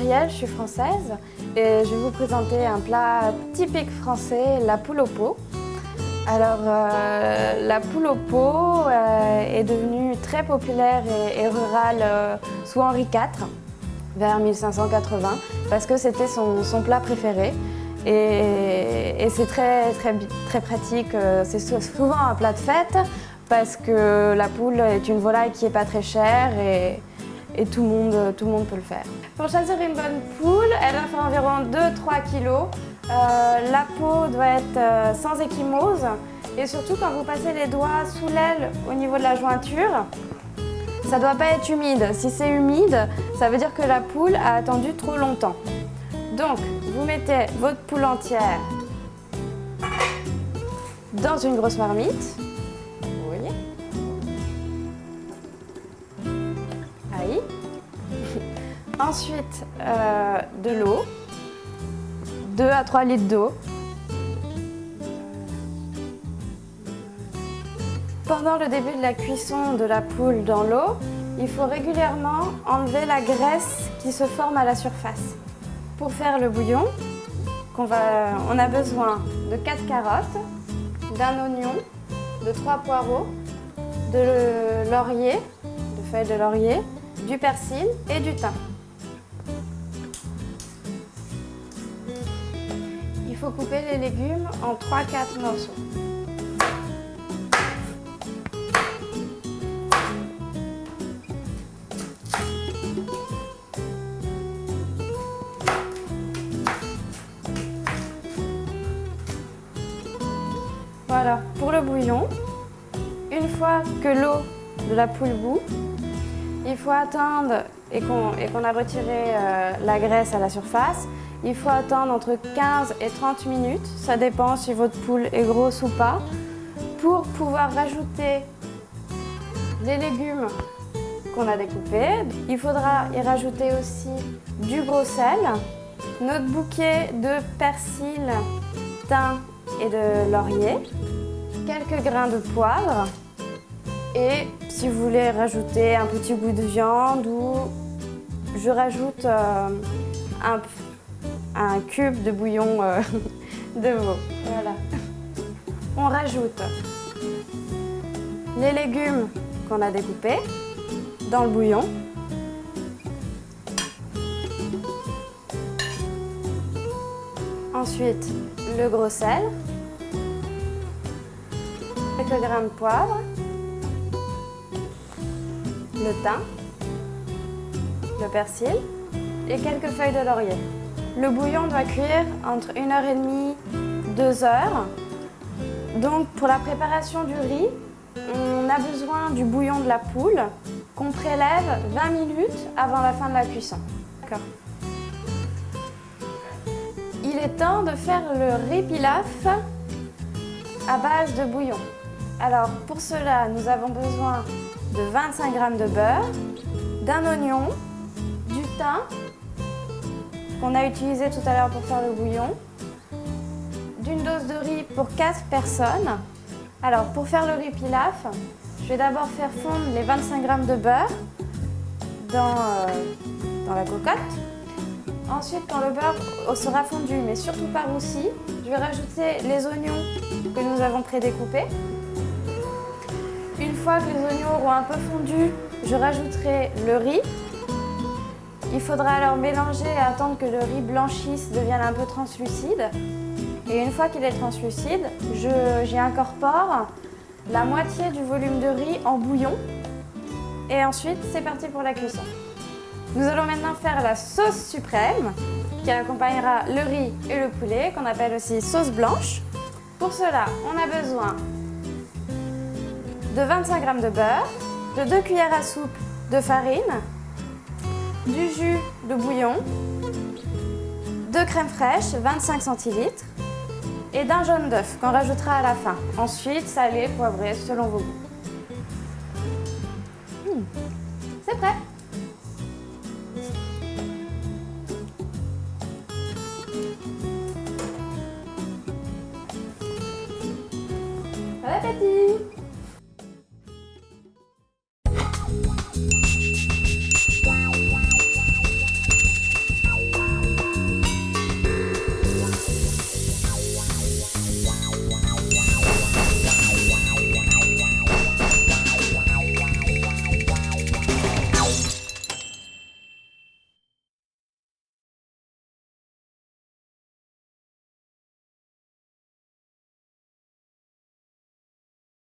Muriel, je suis française et je vais vous présenter un plat typique français, la poule au pot. Alors, la poule au pot est devenue très populaire et rurale sous Henri IV, vers 1580, parce que c'était son plat préféré. Et c'est très pratique. C'est souvent un plat de fête, parce que la poule est une volaille qui n'est pas très chère et tout le monde peut le faire. Pour choisir une bonne poule, elle doit faire environ 2-3 kg. La peau doit être sans ecchymose et surtout quand vous passez les doigts sous l'aile au niveau de la jointure, ça ne doit pas être humide. Si c'est humide, ça veut dire que la poule a attendu trop longtemps. Donc, vous mettez votre poule entière dans une grosse marmite. Vous voyez ? Aïe. Ensuite, de l'eau. 2 à 3 litres d'eau. Pendant le début de la cuisson de la poule dans l'eau, il faut régulièrement enlever la graisse qui se forme à la surface. Pour faire le bouillon, on a besoin de 4 carottes, d'un oignon, de 3 poireaux, de laurier, de feuilles de laurier, du persil et du thym. Il faut couper les légumes en 3-4 morceaux. Voilà, pour le bouillon, une fois que l'eau de la poule bout, il faut attendre et qu'on a retiré la graisse à la surface. Il faut attendre entre 15 et 30 minutes, ça dépend si votre poule est grosse ou pas, pour pouvoir rajouter les légumes qu'on a découpés. Il faudra y rajouter aussi du gros sel, notre bouquet de persil, thym et de laurier, quelques grains de poivre et si vous voulez rajouter un petit goût de viande ou je rajoute un cube de bouillon de veau. Voilà. On rajoute les légumes qu'on a découpés dans le bouillon. Ensuite, le gros sel, quelques grains de poivre, le thym, le persil et quelques feuilles de laurier. Le bouillon doit cuire entre 1h30 et 2 heures. Donc pour la préparation du riz, on a besoin du bouillon de la poule qu'on prélève 20 minutes avant la fin de la cuisson. D'accord. Il est temps de faire le riz pilaf à base de bouillon. Alors pour cela, nous avons besoin de 25 g de beurre, d'un oignon, du thym qu'on a utilisé tout à l'heure pour faire le bouillon, d'une dose de riz pour 4 personnes. Alors pour faire le riz pilaf, je vais d'abord faire fondre les 25 g de beurre dans la cocotte. Ensuite, quand le beurre sera fondu, mais surtout pas roussi, je vais rajouter les oignons que nous avons prédécoupés. Une fois que les oignons auront un peu fondu, je rajouterai le riz. Il faudra alors mélanger et attendre que le riz blanchisse, devienne un peu translucide. Et une fois qu'il est translucide, j'y incorpore la moitié du volume de riz en bouillon. Et ensuite, c'est parti pour la cuisson. Nous allons maintenant faire la sauce suprême qui accompagnera le riz et le poulet, qu'on appelle aussi sauce blanche. Pour cela, on a besoin de 25 g de beurre, de 2 cuillères à soupe de farine, du jus de bouillon, de crème fraîche, 25 centilitres, et d'un jaune d'œuf qu'on rajoutera à la fin. Ensuite, salé, poivré, selon vos goûts. C'est prêt! Bon appétit!